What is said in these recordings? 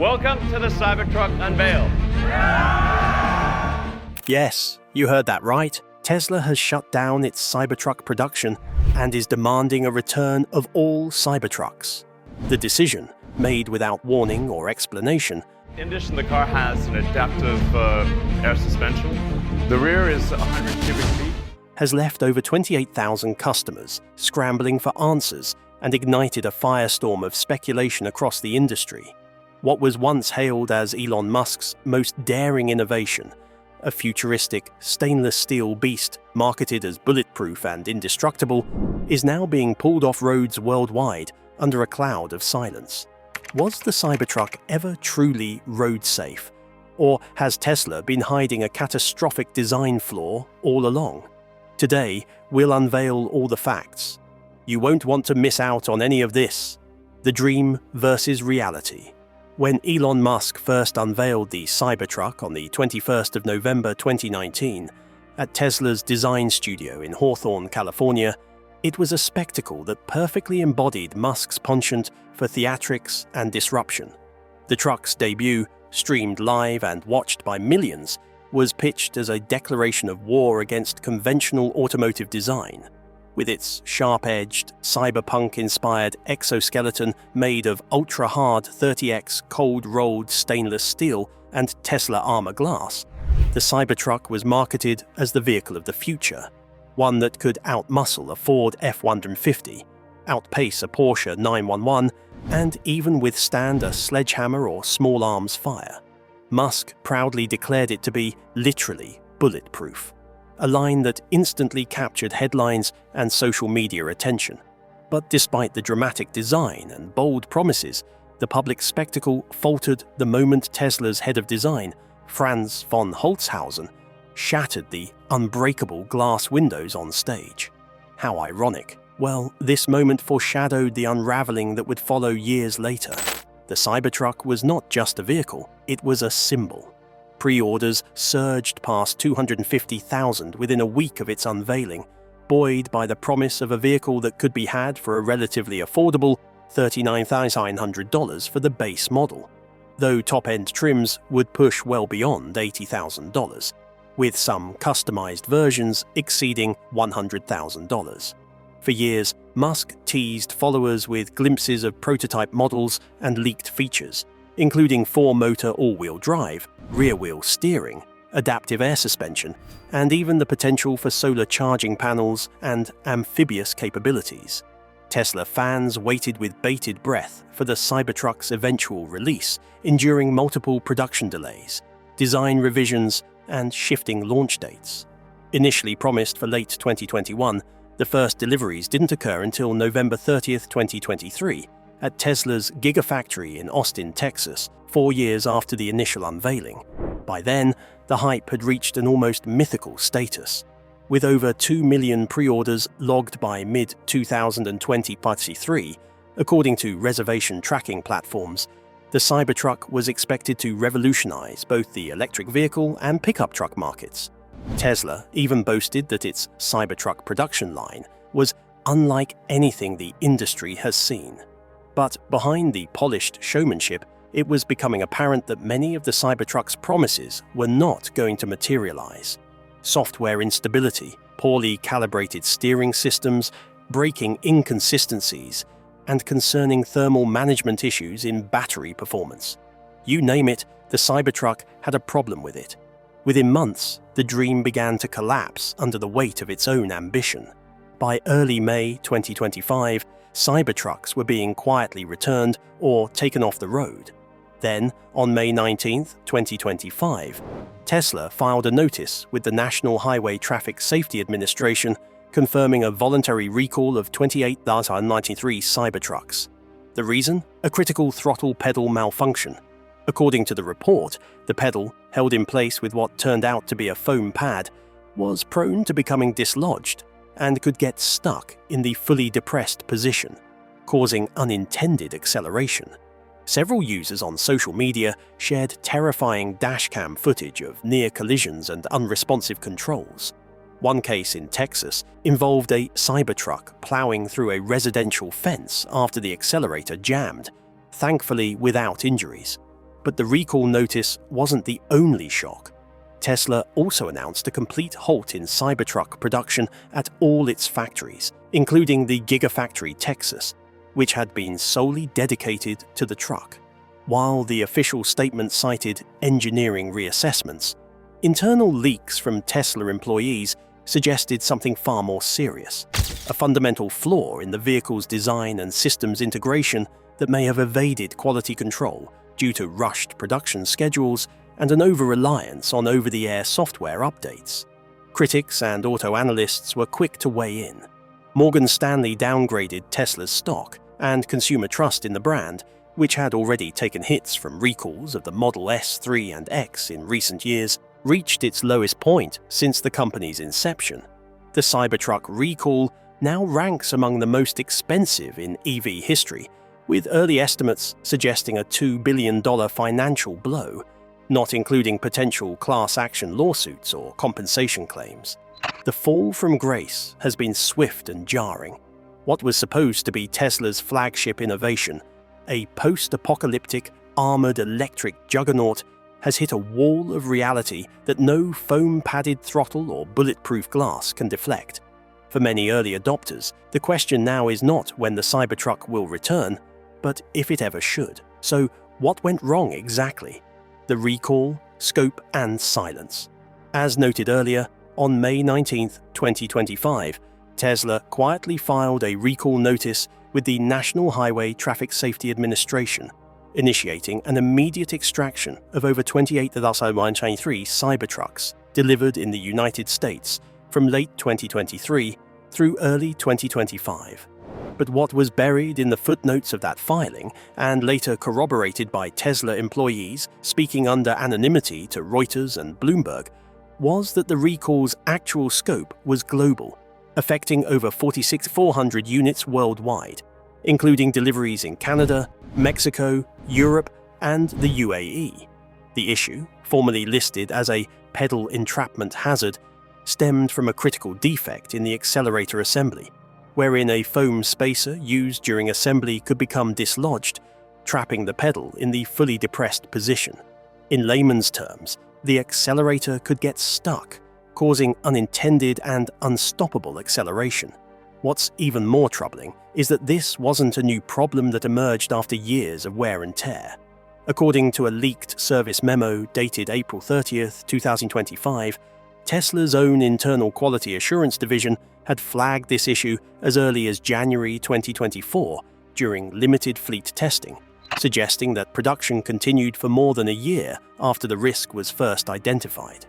Welcome to the Cybertruck unveil. Yes, you heard that right. Tesla has shut down its Cybertruck production and is demanding a return of all Cybertrucks. The decision, made without warning or explanation, In addition, the car has an adaptive air suspension. The rear is 100 cubic feet. has left over 28,000 customers scrambling for answers and ignited a firestorm of speculation across the industry. What was once hailed as Elon Musk's most daring innovation, a futuristic stainless steel beast marketed as bulletproof and indestructible, is now being pulled off roads worldwide under a cloud of silence. Was the Cybertruck ever truly road safe? Or has Tesla been hiding a catastrophic design flaw all along? Today, we'll unveil all the facts. You won't want to miss out on any of this. The dream versus reality. When Elon Musk first unveiled the Cybertruck on the 21st of November 2019 at Tesla's design studio in Hawthorne, California, it was a spectacle that perfectly embodied Musk's penchant for theatrics and disruption. The truck's debut, streamed live and watched by millions, was pitched as a declaration of war against conventional automotive design. With its sharp-edged, cyberpunk-inspired exoskeleton made of ultra-hard 30x cold-rolled stainless steel and Tesla armor glass, the Cybertruck was marketed as the vehicle of the future, one that could outmuscle a Ford F-150, outpace a Porsche 911, and even withstand a sledgehammer or small arms fire. Musk proudly declared it to be literally bulletproof, a line that instantly captured headlines and social media attention. But despite the dramatic design and bold promises, the public spectacle faltered the moment Tesla's head of design, Franz von Holzhausen, shattered the unbreakable glass windows on stage. How ironic. Well, this moment foreshadowed the unraveling that would follow years later. The Cybertruck was not just a vehicle, it was a symbol. Pre-orders surged past 250,000 within a week of its unveiling, buoyed by the promise of a vehicle that could be had for a relatively affordable $39,900 for the base model, though top-end trims would push well beyond $80,000, with some customized versions exceeding $100,000. For years, Musk teased followers with glimpses of prototype models and leaked features, including 4-motor all-wheel drive, rear-wheel steering, adaptive air suspension, and even the potential for solar charging panels and amphibious capabilities. Tesla fans waited with bated breath for the Cybertruck's eventual release, enduring multiple production delays, design revisions, and shifting launch dates. Initially promised for late 2021, the first deliveries didn't occur until November 30, 2023, at Tesla's Gigafactory in Austin, Texas, 4 years after the initial unveiling. By then, the hype had reached an almost mythical status. With over 2 million pre-orders logged by mid-2023, according to reservation tracking platforms, the Cybertruck was expected to revolutionize both the electric vehicle and pickup truck markets. Tesla even boasted that its Cybertruck production line was unlike anything the industry has seen. But behind the polished showmanship, it was becoming apparent that many of the Cybertruck's promises were not going to materialize. Software instability, poorly calibrated steering systems, braking inconsistencies, and concerning thermal management issues in battery performance. You name it, the Cybertruck had a problem with it. Within months, the dream began to collapse under the weight of its own ambition. By early May 2025, Cybertrucks were being quietly returned or taken off the road. Then, on May 19, 2025, Tesla filed a notice with the National Highway Traffic Safety Administration confirming a voluntary recall of 28,093 Cybertrucks. The reason? A critical throttle pedal malfunction. According to the report, the pedal, held in place with what turned out to be a foam pad, was prone to becoming dislodged and could get stuck in the fully depressed position, causing unintended acceleration. Several users on social media shared terrifying dashcam footage of near collisions and unresponsive controls. One case in Texas involved a Cybertruck plowing through a residential fence after the accelerator jammed, thankfully without injuries. But the recall notice wasn't the only shock. Tesla also announced a complete halt in Cybertruck production at all its factories, including the Gigafactory Texas, which had been solely dedicated to the truck. While the official statement cited engineering reassessments, internal leaks from Tesla employees suggested something far more serious, a fundamental flaw in the vehicle's design and systems integration that may have evaded quality control due to rushed production schedules and an over-reliance on over-the-air software updates. Critics and auto analysts were quick to weigh in. Morgan Stanley downgraded Tesla's stock, and consumer trust in the brand, which had already taken hits from recalls of the Model S, 3 and X in recent years, reached its lowest point since the company's inception. The Cybertruck recall now ranks among the most expensive in EV history, with early estimates suggesting a $2 billion financial blow, not including potential class action lawsuits or compensation claims. The fall from grace has been swift and jarring. What was supposed to be Tesla's flagship innovation, a post-apocalyptic, armored electric juggernaut, has hit a wall of reality that no foam-padded throttle or bulletproof glass can deflect. For many early adopters, the question now is not when the Cybertruck will return, but if it ever should. So, what went wrong exactly? The recall, scope, and silence. As noted earlier, on May 19, 2025, Tesla quietly filed a recall notice with the National Highway Traffic Safety Administration, initiating an immediate extraction of over 28,123 Cybertrucks delivered in the United States from late 2023 through early 2025. But what was buried in the footnotes of that filing, and later corroborated by Tesla employees speaking under anonymity to Reuters and Bloomberg, was that the recall's actual scope was global, affecting over 4,400 units worldwide, including deliveries in Canada, Mexico, Europe, and the UAE. The issue, formerly listed as a pedal entrapment hazard, stemmed from a critical defect in the accelerator assembly, wherein a foam spacer used during assembly could become dislodged, trapping the pedal in the fully depressed position. In layman's terms, the accelerator could get stuck, causing unintended and unstoppable acceleration. What's even more troubling is that this wasn't a new problem that emerged after years of wear and tear. According to a leaked service memo dated April 30, 2025, Tesla's own internal quality assurance division had flagged this issue as early as January 2024 during limited fleet testing, suggesting that production continued for more than a year after the risk was first identified.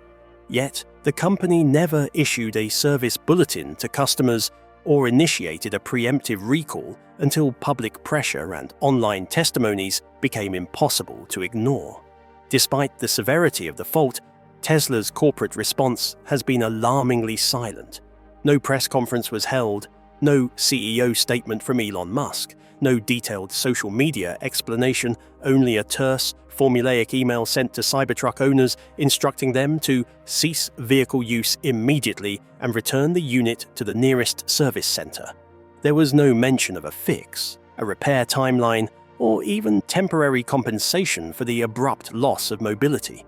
Yet, the company never issued a service bulletin to customers or initiated a preemptive recall until public pressure and online testimonies became impossible to ignore. Despite the severity of the fault, Tesla's corporate response has been alarmingly silent. No press conference was held, no CEO statement from Elon Musk, no detailed social media explanation, only a terse, formulaic email sent to Cybertruck owners instructing them to cease vehicle use immediately and return the unit to the nearest service center. There was no mention of a fix, a repair timeline, or even temporary compensation for the abrupt loss of mobility.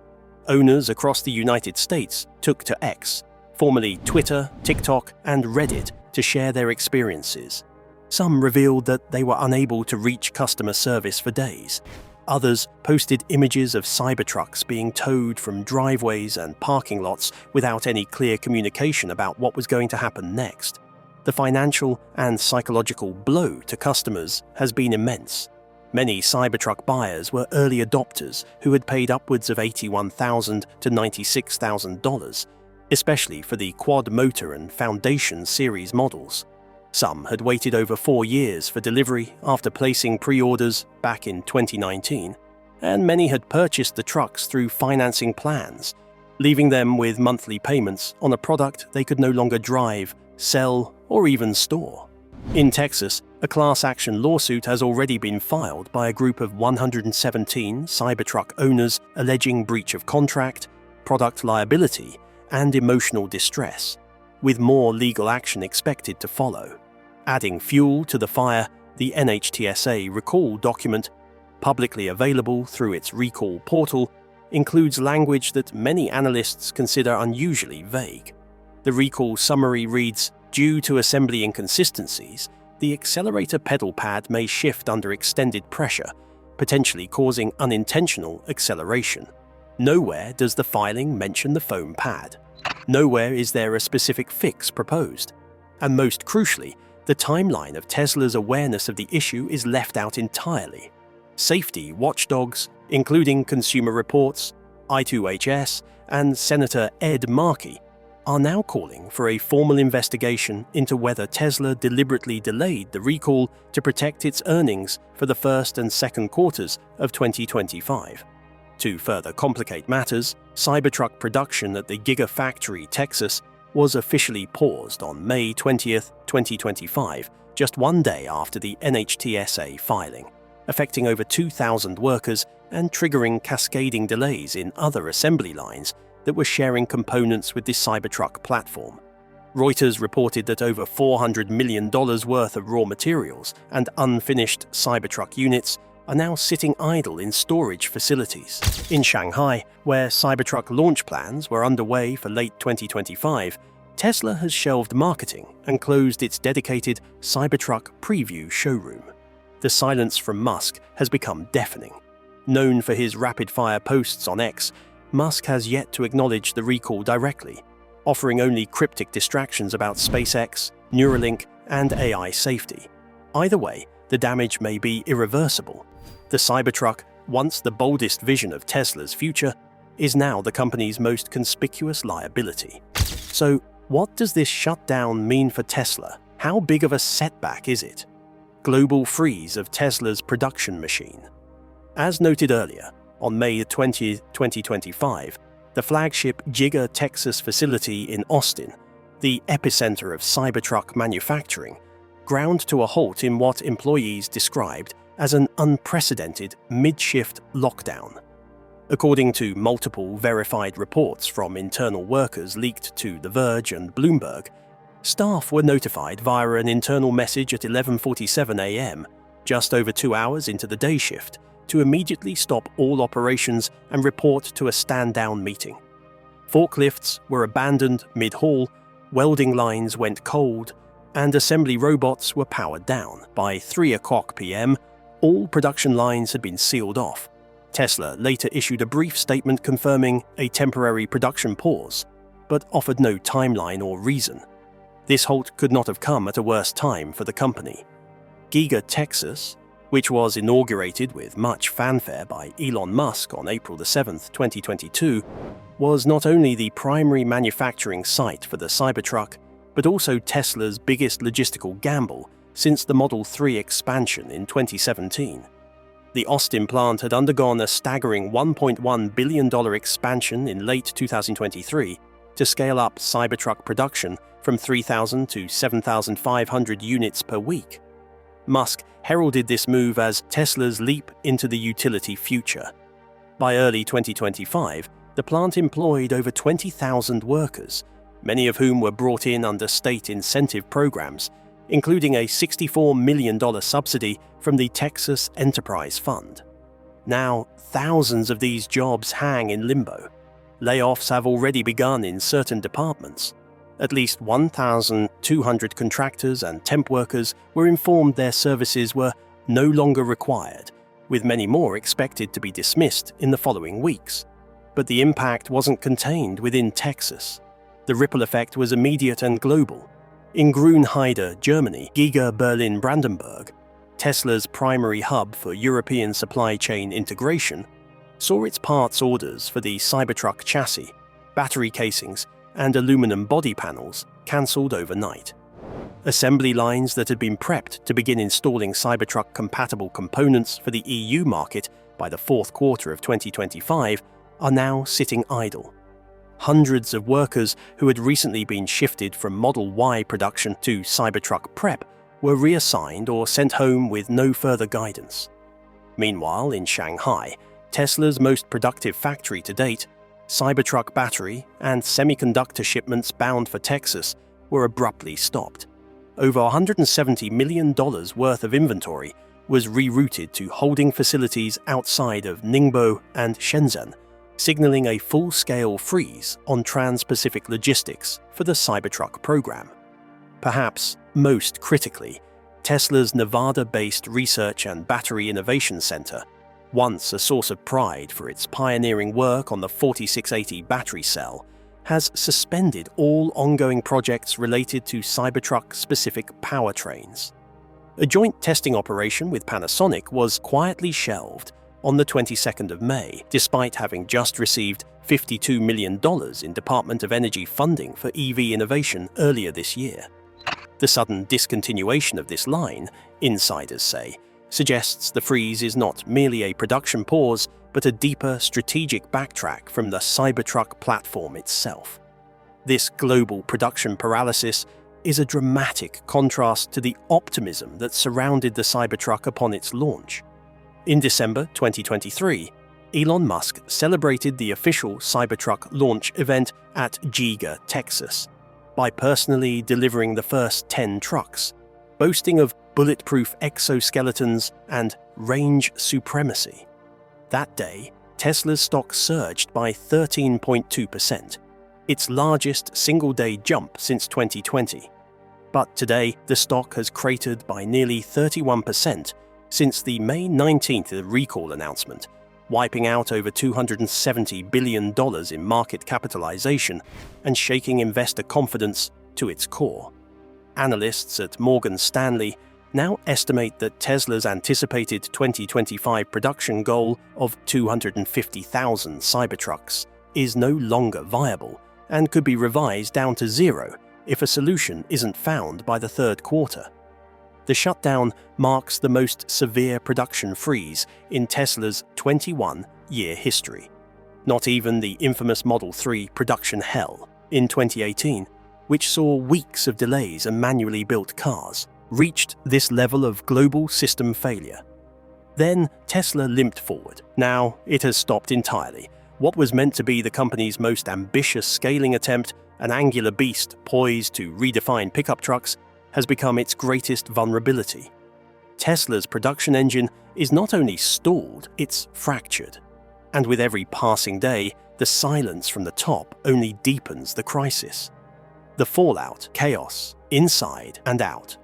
Owners across the United States took to X, formerly Twitter, TikTok, and Reddit, to share their experiences. Some revealed that they were unable to reach customer service for days. Others posted images of Cybertrucks being towed from driveways and parking lots without any clear communication about what was going to happen next. The financial and psychological blow to customers has been immense. Many Cybertruck buyers were early adopters who had paid upwards of $81,000 to $96,000, especially for the quad-motor and Foundation series models. Some had waited over 4 years for delivery after placing pre-orders back in 2019, and many had purchased the trucks through financing plans, leaving them with monthly payments on a product they could no longer drive, sell, or even store. In Texas, a class action lawsuit has already been filed by a group of 117 Cybertruck owners alleging breach of contract, product liability, and emotional distress, with more legal action expected to follow. Adding fuel to the fire, the NHTSA recall document publicly available through its recall portal, includes language that many analysts consider unusually vague. The recall summary reads, "Due to assembly inconsistencies, the accelerator pedal pad may shift under extended pressure, potentially causing unintentional acceleration." Nowhere does the filing mention the foam pad. Nowhere is there a specific fix proposed. And most crucially, the timeline of Tesla's awareness of the issue is left out entirely. Safety watchdogs, including Consumer Reports, I2HS, and Senator Ed Markey, are now calling for a formal investigation into whether Tesla deliberately delayed the recall to protect its earnings for the first and second quarters of 2025. To further complicate matters, Cybertruck production at the Gigafactory, Texas, was officially paused on May 20th, 2025, just one day after the NHTSA filing, affecting over 2,000 workers and triggering cascading delays in other assembly lines that were sharing components with the Cybertruck platform. Reuters reported that over $400 million worth of raw materials and unfinished Cybertruck units are now sitting idle in storage facilities. In Shanghai, where Cybertruck launch plans were underway for late 2025, Tesla has shelved marketing and closed its dedicated Cybertruck preview showroom. The silence from Musk has become deafening. Known for his rapid-fire posts on X, Musk has yet to acknowledge the recall directly, offering only cryptic distractions about SpaceX, Neuralink, and AI safety. Either way, the damage may be irreversible. The Cybertruck, once the boldest vision of Tesla's future, is now the company's most conspicuous liability. So, what does this shutdown mean for Tesla? How big of a setback is it? Global freeze of Tesla's production machine. As noted earlier, on May 20, 2025, the flagship Giga Texas facility in Austin, the epicenter of Cybertruck manufacturing, ground to a halt in what employees described as an unprecedented mid-shift lockdown. According to multiple verified reports from internal workers leaked to The Verge and Bloomberg, staff were notified via an internal message at 11:47 a.m., just over 2 hours into the day shift, to immediately stop all operations and report to a stand-down meeting. Forklifts were abandoned mid-haul, welding lines went cold, and assembly robots were powered down. By 3:00 p.m., all production lines had been sealed off. Tesla later issued a brief statement confirming a temporary production pause, but offered no timeline or reason. This halt could not have come at a worse time for the company. Giga Texas, which was inaugurated with much fanfare by Elon Musk on April 7, 2022, was not only the primary manufacturing site for the Cybertruck, but also Tesla's biggest logistical gamble since the Model 3 expansion in 2017. The Austin plant had undergone a staggering $1.1 billion expansion in late 2023 to scale up Cybertruck production from 3,000 to 7,500 units per week. Musk heralded this move as Tesla's leap into the utility future. By early 2025, the plant employed over 20,000 workers, many of whom were brought in under state incentive programs, including a $64 million subsidy from the Texas Enterprise Fund. Now, thousands of these jobs hang in limbo. Layoffs have already begun in certain departments. At least 1,200 contractors and temp workers were informed their services were no longer required, with many more expected to be dismissed in the following weeks. But the impact wasn't contained within Texas. The ripple effect was immediate and global. In Grünheide, Germany, Giga Berlin Brandenburg, Tesla's primary hub for European supply chain integration, saw its parts orders for the Cybertruck chassis, battery casings, and aluminum body panels cancelled overnight. Assembly lines that had been prepped to begin installing Cybertruck-compatible components for the EU market by the fourth quarter of 2025 are now sitting idle. Hundreds of workers who had recently been shifted from Model Y production to Cybertruck prep were reassigned or sent home with no further guidance. Meanwhile, in Shanghai, Tesla's most productive factory to date, Cybertruck battery and semiconductor shipments bound for Texas were abruptly stopped. Over $170 million worth of inventory was rerouted to holding facilities outside of Ningbo and Shenzhen, signaling a full-scale freeze on trans-Pacific logistics for the Cybertruck program. Perhaps most critically, Tesla's Nevada-based Research and Battery Innovation Center, once a source of pride for its pioneering work on the 4680 battery cell, has suspended all ongoing projects related to Cybertruck-specific powertrains. A joint testing operation with Panasonic was quietly shelved on the 22nd of May, despite having just received $52 million in Department of Energy funding for EV innovation earlier this year. The sudden discontinuation of this line, insiders say, suggests the freeze is not merely a production pause, but a deeper strategic backtrack from the Cybertruck platform itself. This global production paralysis is a dramatic contrast to the optimism that surrounded the Cybertruck upon its launch. In December 2023, Elon Musk celebrated the official Cybertruck launch event at Giga, Texas, by personally delivering the first 10 trucks, boasting of bulletproof exoskeletons and range supremacy. That day, Tesla's stock surged by 13.2%, its largest single-day jump since 2020. But today, the stock has cratered by nearly 31% since the May 19th recall announcement, wiping out over $270 billion in market capitalization and shaking investor confidence to its core. Analysts at Morgan Stanley now estimate that Tesla's anticipated 2025 production goal of 250,000 Cybertrucks is no longer viable and could be revised down to zero if a solution isn't found by the third quarter. The shutdown marks the most severe production freeze in Tesla's 21-year history. Not even the infamous Model 3 production hell in 2018, which saw weeks of delays and manually built cars, reached this level of global system failure. Then Tesla limped forward. Now it has stopped entirely. What was meant to be the company's most ambitious scaling attempt, an angular beast poised to redefine pickup trucks, has become its greatest vulnerability. Tesla's production engine is not only stalled, it's fractured. And with every passing day, the silence from the top only deepens the crisis. The fallout, chaos, inside and out.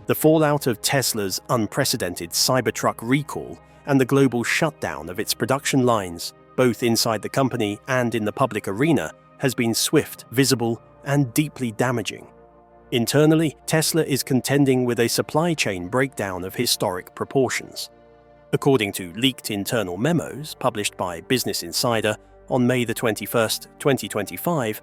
The fallout of Tesla's unprecedented Cybertruck recall and the global shutdown of its production lines, both inside the company and in the public arena, has been swift, visible, and deeply damaging. Internally, Tesla is contending with a supply chain breakdown of historic proportions. According to leaked internal memos published by Business Insider on May 21, 2025,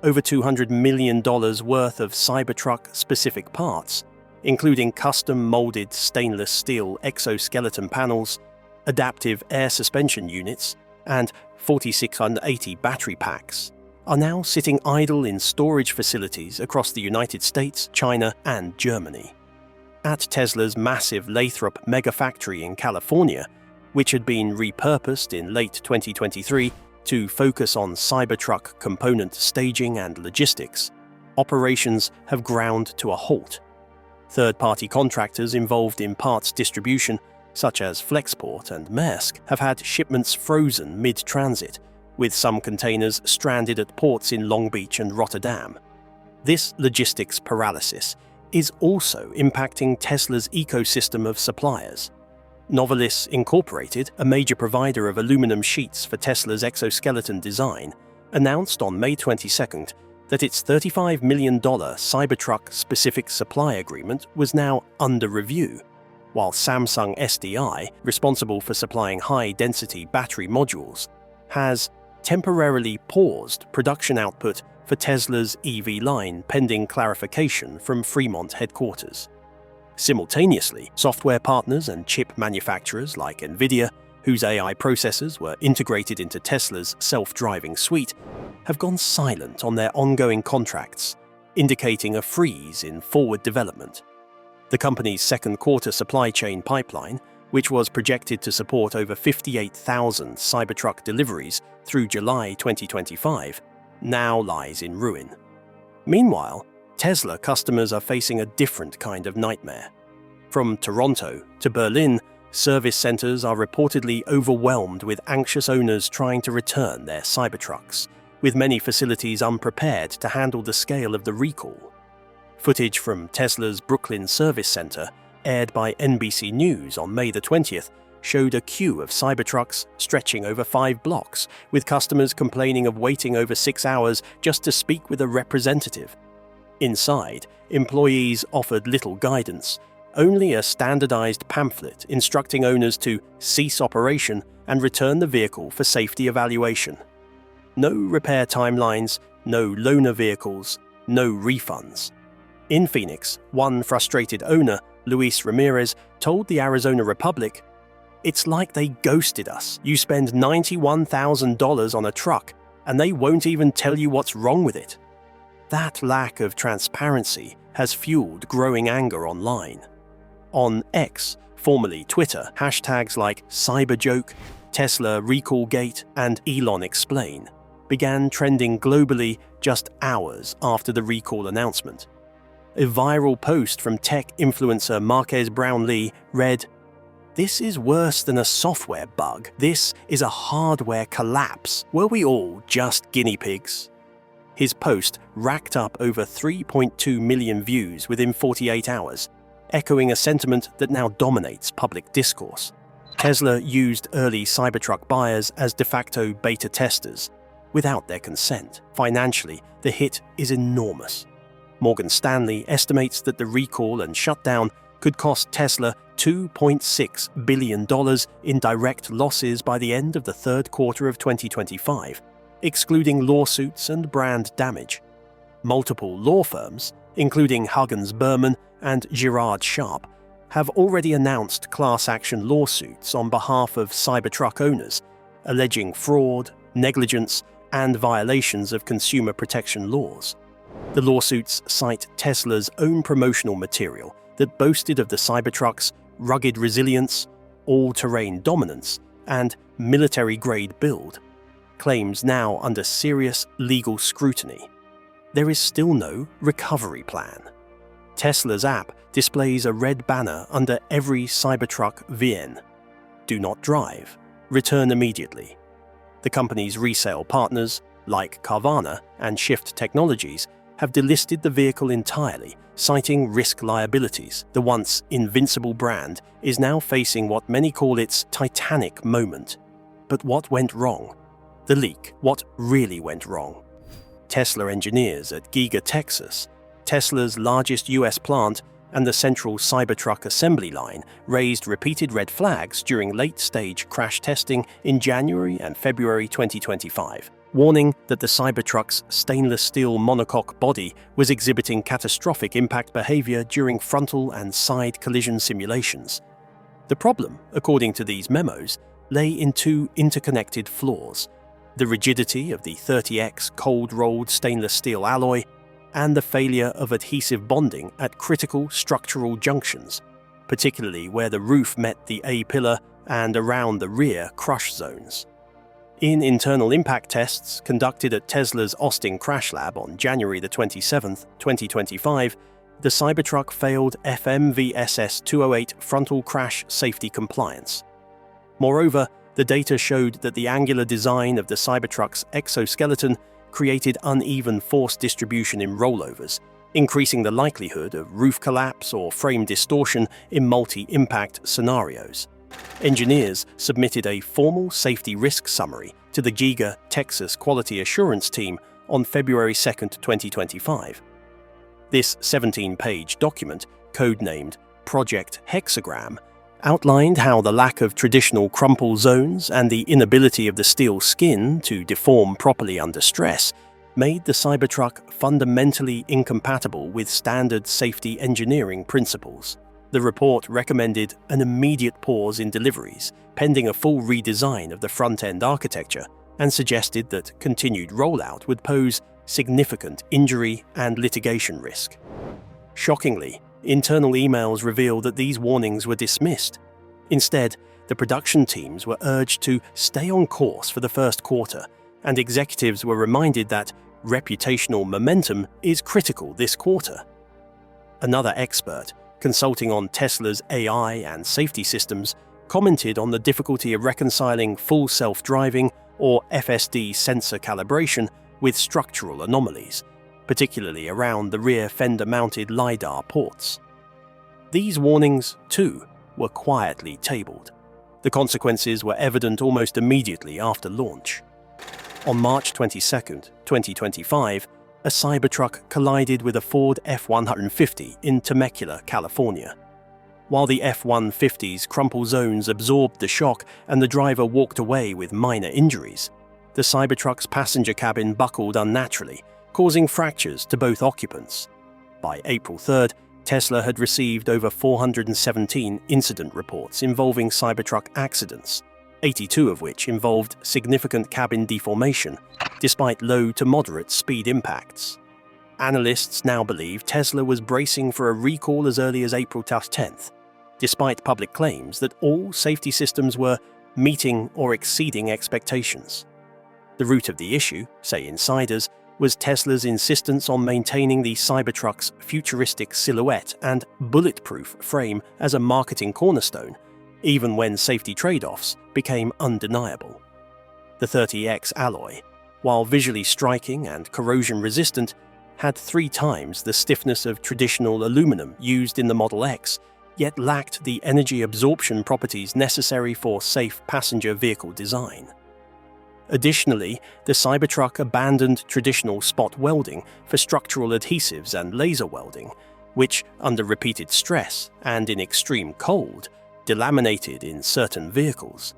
over $200 million worth of Cybertruck-specific parts, including custom-molded stainless steel exoskeleton panels, adaptive air suspension units, and 4680 battery packs, are now sitting idle in storage facilities across the United States, China, and Germany. At Tesla's massive Lathrop megafactory in California, which had been repurposed in late 2023 to focus on Cybertruck component staging and logistics, operations have ground to a halt. Third-party contractors involved in parts distribution, such as Flexport and Maersk, have had shipments frozen mid-transit, with some containers stranded at ports in Long Beach and Rotterdam. This logistics paralysis is also impacting Tesla's ecosystem of suppliers. Novelis Incorporated, a major provider of aluminum sheets for Tesla's exoskeleton design, announced on May 22nd that its $35 million Cybertruck-specific supply agreement was now under review, while Samsung SDI, responsible for supplying high-density battery modules, has temporarily paused production output for Tesla's EV line pending clarification from Fremont headquarters. Simultaneously, software partners and chip manufacturers like NVIDIA, whose AI processors were integrated into Tesla's self-driving suite, have gone silent on their ongoing contracts, indicating a freeze in forward development. The company's second-quarter supply chain pipeline, which was projected to support over 58,000 Cybertruck deliveries through July 2025, now lies in ruin. Meanwhile, Tesla customers are facing a different kind of nightmare. From Toronto to Berlin, service centers are reportedly overwhelmed with anxious owners trying to return their Cybertrucks, with many facilities unprepared to handle the scale of the recall. Footage from Tesla's Brooklyn service center, aired by NBC News on May the 20th, showed a queue of Cybertrucks stretching over 5 blocks, with customers complaining of waiting over 6 hours just to speak with a representative. Inside, employees offered little guidance, only a standardized pamphlet instructing owners to cease operation and return the vehicle for safety evaluation. No repair timelines, no loaner vehicles, no refunds. In Phoenix, one frustrated owner, Luis Ramirez, told the Arizona Republic, "It's like they ghosted us. You spend $91,000 on a truck, and they won't even tell you what's wrong with it." That lack of transparency has fueled growing anger online. On X, formerly Twitter, hashtags like Cyberjoke, Tesla Recallgate, and Elon Explain began trending globally just hours after the recall announcement. A viral post from tech influencer Marques Brownlee read, "This is worse than a software bug. This is a hardware collapse. Were we all just guinea pigs?" His post racked up over 3.2 million views within 48 hours, echoing a sentiment that now dominates public discourse. Tesla used early Cybertruck buyers as de facto beta testers, without their consent. Financially, the hit is enormous. Morgan Stanley estimates that the recall and shutdown could cost Tesla $2.6 billion in direct losses by the end of the third quarter of 2025, excluding lawsuits and brand damage. Multiple law firms, including Huggins Berman and Girard Sharp, have already announced class action lawsuits on behalf of Cybertruck owners, alleging fraud, negligence, and violations of consumer protection laws. The lawsuits cite Tesla's own promotional material that boasted of the Cybertruck's rugged resilience, all-terrain dominance, and military-grade build, claims now under serious legal scrutiny. There is still no recovery plan. Tesla's app displays a red banner under every Cybertruck VN. Do not drive. Return immediately. The company's resale partners, like Carvana and Shift Technologies, have delisted the vehicle entirely, citing risk liabilities. The once invincible brand is now facing what many call its Titanic moment. But what went wrong? The leak. What really went wrong? Tesla engineers at Giga, Texas, Tesla's largest US plant and the central Cybertruck assembly line, raised repeated red flags during late-stage crash testing in January and February 2025, warning that the Cybertruck's stainless steel monocoque body was exhibiting catastrophic impact behavior during frontal and side collision simulations. The problem, according to these memos, lay in two interconnected flaws: the rigidity of the 30X cold-rolled stainless steel alloy and the failure of adhesive bonding at critical structural junctions, particularly where the roof met the A-pillar and around the rear crush zones. In internal impact tests conducted at Tesla's Austin Crash Lab on January 27, 2025, the Cybertruck failed FMVSS 208 frontal crash safety compliance. Moreover, the data showed that the angular design of the Cybertruck's exoskeleton created uneven force distribution in rollovers, increasing the likelihood of roof collapse or frame distortion in multi-impact scenarios. Engineers submitted a formal safety risk summary to the Giga, Texas Quality Assurance Team on February 2, 2025. This 17-page document, codenamed Project Hexagram, outlined how the lack of traditional crumple zones and the inability of the steel skin to deform properly under stress made the Cybertruck fundamentally incompatible with standard safety engineering principles. The report recommended an immediate pause in deliveries, pending a full redesign of the front-end architecture, and suggested that continued rollout would pose significant injury and litigation risk. Shockingly, internal emails reveal that these warnings were dismissed. Instead, the production teams were urged to stay on course for the first quarter, and executives were reminded that reputational momentum is critical this quarter. Another expert, consulting on Tesla's AI and safety systems, commented on the difficulty of reconciling full self-driving or FSD sensor calibration with structural anomalies, particularly around the rear fender-mounted LiDAR ports. These warnings, too, were quietly tabled. The consequences were evident almost immediately after launch. On March 22, 2025, a Cybertruck collided with a Ford F-150 in Temecula, California. While the F-150's crumple zones absorbed the shock and the driver walked away with minor injuries, the Cybertruck's passenger cabin buckled unnaturally, causing fractures to both occupants. By April 3rd, Tesla had received over 417 incident reports involving Cybertruck accidents, 82 of which involved significant cabin deformation, despite low to moderate speed impacts. Analysts now believe Tesla was bracing for a recall as early as April 10th, despite public claims that all safety systems were meeting or exceeding expectations. The root of the issue, say insiders, was Tesla's insistence on maintaining the Cybertruck's futuristic silhouette and bulletproof frame as a marketing cornerstone, even when safety trade-offs became undeniable. The 30X alloy, while visually striking and corrosion-resistant, had 3 times the stiffness of traditional aluminum used in the Model X, yet lacked the energy absorption properties necessary for safe passenger vehicle design. Additionally, the Cybertruck abandoned traditional spot welding for structural adhesives and laser welding, which, under repeated stress and in extreme cold, delaminated in certain vehicles.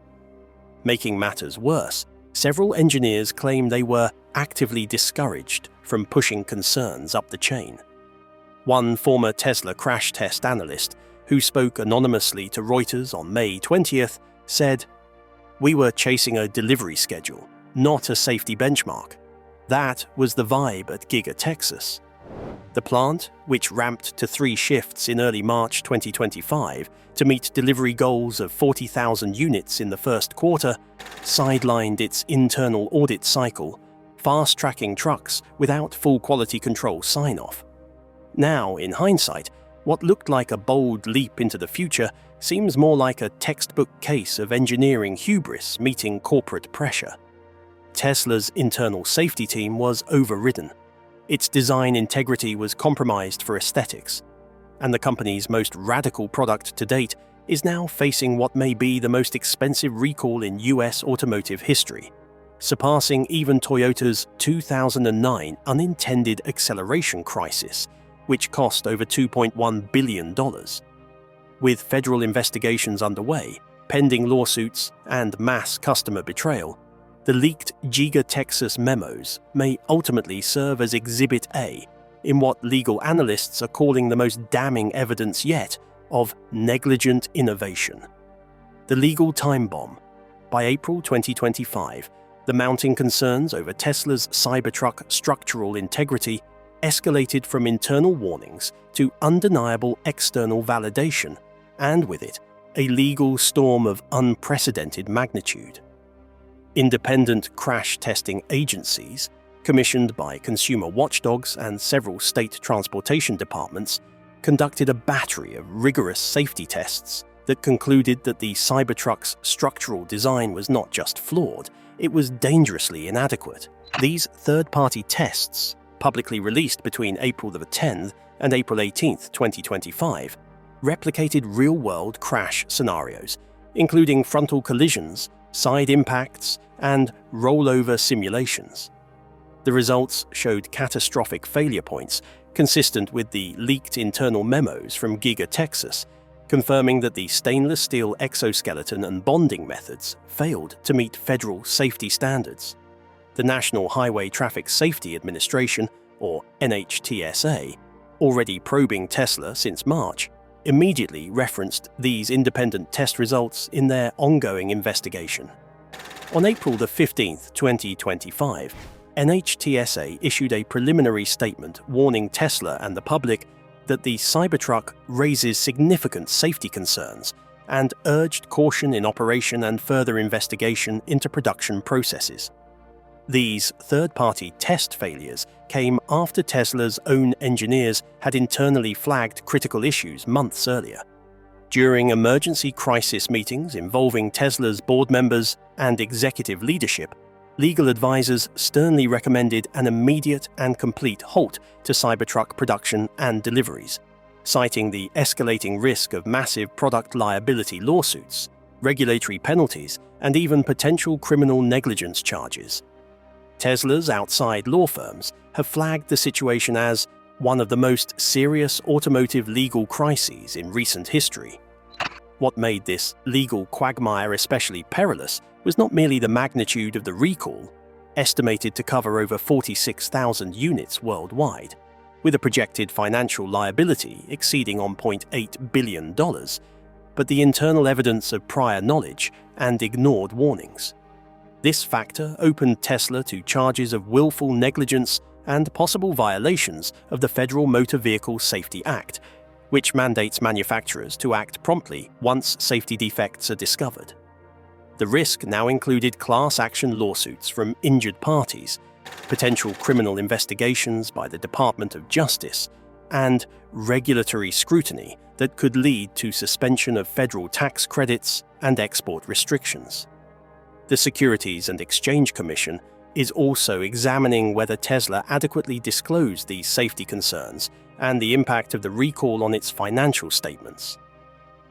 Making matters worse, several engineers claim they were actively discouraged from pushing concerns up the chain. One former Tesla crash test analyst, who spoke anonymously to Reuters on May 20th, said, "We were chasing a delivery schedule, not a safety benchmark. That was the vibe at Giga Texas." The plant, which ramped to 3 shifts in early March 2025 to meet delivery goals of 40,000 units in the first quarter, sidelined its internal audit cycle, fast-tracking trucks without full quality control sign-off. Now, in hindsight, what looked like a bold leap into the future seems more like a textbook case of engineering hubris meeting corporate pressure. Tesla's internal safety team was overridden. Its design integrity was compromised for aesthetics, and the company's most radical product to date is now facing what may be the most expensive recall in US automotive history, surpassing even Toyota's 2009 unintended acceleration crisis, which cost over $2.1 billion. With federal investigations underway, pending lawsuits, and mass customer betrayal, the leaked Giga Texas memos may ultimately serve as Exhibit A in what legal analysts are calling the most damning evidence yet of negligent innovation. The legal time bomb. By April 2025, the mounting concerns over Tesla's Cybertruck structural integrity escalated from internal warnings to undeniable external validation, and with it, a legal storm of unprecedented magnitude. Independent crash testing agencies, commissioned by consumer watchdogs and several state transportation departments, conducted a battery of rigorous safety tests that concluded that the Cybertruck's structural design was not just flawed, it was dangerously inadequate. These third-party tests, publicly released between April 10th and April 18th, 2025, replicated real-world crash scenarios, including frontal collisions, side impacts, and rollover simulations. The results showed catastrophic failure points consistent with the leaked internal memos from Giga Texas, confirming that the stainless steel exoskeleton and bonding methods failed to meet federal safety standards. The National Highway Traffic Safety Administration, or NHTSA, already probing Tesla since March, immediately referenced these independent test results in their ongoing investigation. On April 15, 2025, NHTSA issued a preliminary statement warning Tesla and the public that the Cybertruck raises significant safety concerns and urged caution in operation and further investigation into production processes. These third-party test failures came after Tesla's own engineers had internally flagged critical issues months earlier. During emergency crisis meetings involving Tesla's board members and executive leadership, legal advisors sternly recommended an immediate and complete halt to Cybertruck production and deliveries, citing the escalating risk of massive product liability lawsuits, regulatory penalties, and even potential criminal negligence charges. Tesla's outside law firms have flagged the situation as one of the most serious automotive legal crises in recent history. What made this legal quagmire especially perilous was not merely the magnitude of the recall, estimated to cover over 46,000 units worldwide, with a projected financial liability exceeding $1.8 billion, but the internal evidence of prior knowledge and ignored warnings. This factor opened Tesla to charges of willful negligence and possible violations of the Federal Motor Vehicle Safety Act, which mandates manufacturers to act promptly once safety defects are discovered. The risk now included class action lawsuits from injured parties, potential criminal investigations by the Department of Justice, and regulatory scrutiny that could lead to suspension of federal tax credits and export restrictions. The Securities and Exchange Commission is also examining whether Tesla adequately disclosed these safety concerns and the impact of the recall on its financial statements.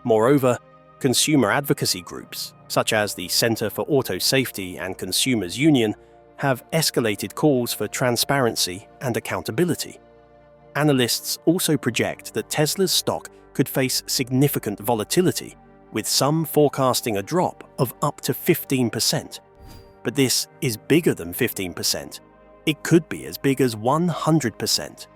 Moreover, consumer advocacy groups, such as the Center for Auto Safety and Consumers Union, have escalated calls for transparency and accountability. Analysts also project that Tesla's stock could face significant volatility, with some forecasting a drop of up to 15%. But this is bigger than 15%. It could be as big as 100%.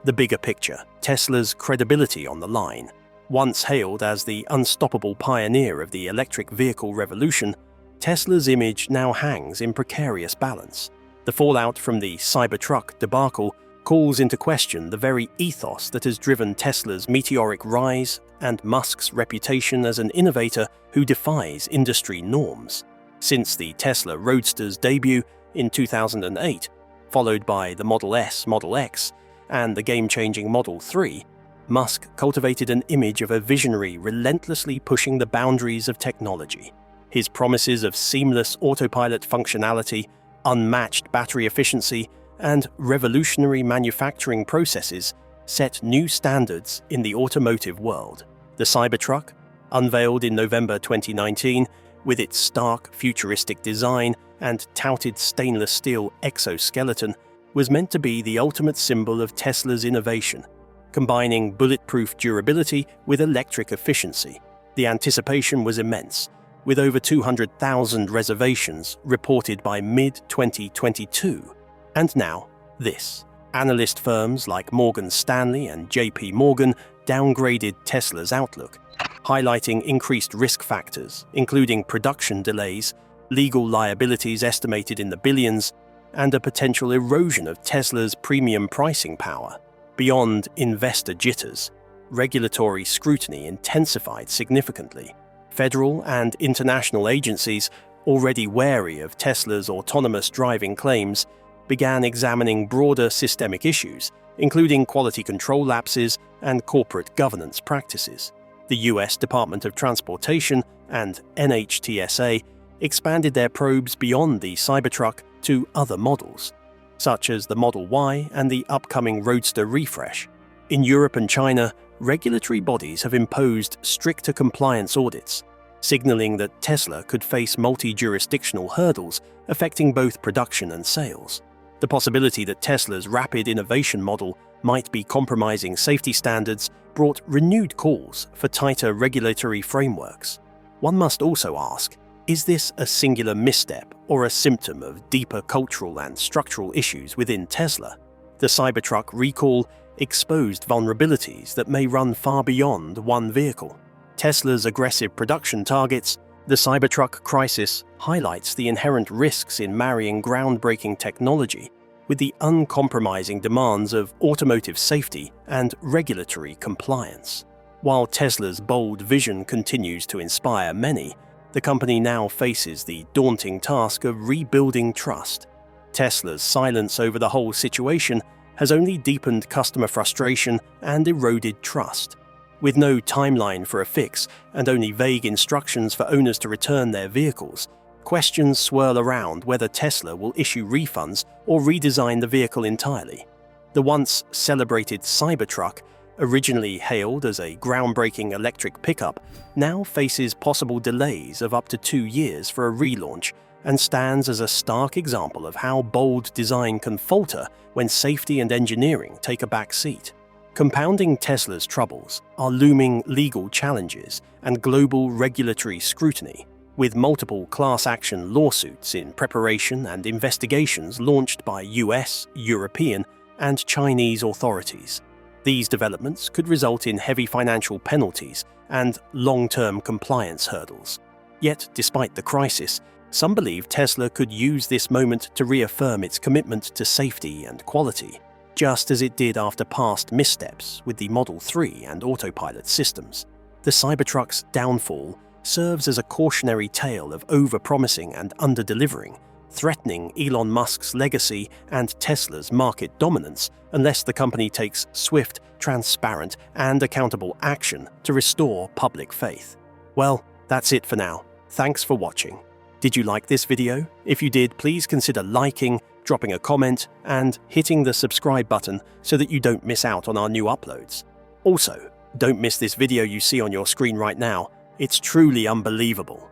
The bigger picture, Tesla's credibility on the line. Once hailed as the unstoppable pioneer of the electric vehicle revolution, Tesla's image now hangs in precarious balance. The fallout from the Cybertruck debacle calls into question the very ethos that has driven Tesla's meteoric rise and Musk's reputation as an innovator who defies industry norms. Since the Tesla Roadster's debut in 2008, followed by the Model S, Model X, and the game-changing Model 3, Musk cultivated an image of a visionary relentlessly pushing the boundaries of technology. His promises of seamless autopilot functionality, unmatched battery efficiency, and revolutionary manufacturing processes set new standards in the automotive world. The Cybertruck, unveiled in November 2019, with its stark, futuristic design and touted stainless steel exoskeleton, was meant to be the ultimate symbol of Tesla's innovation, combining bulletproof durability with electric efficiency. The anticipation was immense, with over 200,000 reservations reported by mid-2022. And now, this. Analyst firms like Morgan Stanley and JP Morgan downgraded Tesla's outlook, highlighting increased risk factors, including production delays, legal liabilities estimated in the billions, and a potential erosion of Tesla's premium pricing power. Beyond investor jitters, regulatory scrutiny intensified significantly. Federal and international agencies, already wary of Tesla's autonomous driving claims, began examining broader systemic issues, including quality control lapses and corporate governance practices. The US Department of Transportation and NHTSA expanded their probes beyond the Cybertruck to other models, such as the Model Y and the upcoming Roadster refresh. In Europe and China, regulatory bodies have imposed stricter compliance audits, signaling that Tesla could face multi-jurisdictional hurdles affecting both production and sales. The possibility that Tesla's rapid innovation model might be compromising safety standards brought renewed calls for tighter regulatory frameworks. One must also ask, is this a singular misstep or a symptom of deeper cultural and structural issues within Tesla? The Cybertruck recall exposed vulnerabilities that may run far beyond one vehicle. Tesla's aggressive production targets, the Cybertruck crisis highlights the inherent risks in marrying groundbreaking technology with the uncompromising demands of automotive safety and regulatory compliance. While Tesla's bold vision continues to inspire many, the company now faces the daunting task of rebuilding trust. Tesla's silence over the whole situation has only deepened customer frustration and eroded trust. With no timeline for a fix and only vague instructions for owners to return their vehicles, questions swirl around whether Tesla will issue refunds or redesign the vehicle entirely. The once celebrated Cybertruck, originally hailed as a groundbreaking electric pickup, now faces possible delays of up to 2 years for a relaunch and stands as a stark example of how bold design can falter when safety and engineering take a back seat. Compounding Tesla's troubles are looming legal challenges and global regulatory scrutiny, with multiple class action lawsuits in preparation and investigations launched by US, European, and Chinese authorities. These developments could result in heavy financial penalties and long-term compliance hurdles. Yet, despite the crisis, some believe Tesla could use this moment to reaffirm its commitment to safety and quality, just as it did after past missteps with the Model 3 and autopilot systems. The Cybertruck's downfall serves as a cautionary tale of over-promising and under-delivering, threatening Elon Musk's legacy and Tesla's market dominance unless the company takes swift, transparent, and accountable action to restore public faith. Well, that's it for now. Thanks for watching. Did you like this video? If you did, please consider liking, dropping a comment, and hitting the subscribe button so that you don't miss out on our new uploads. Also, don't miss this video you see on your screen right now. It's truly unbelievable.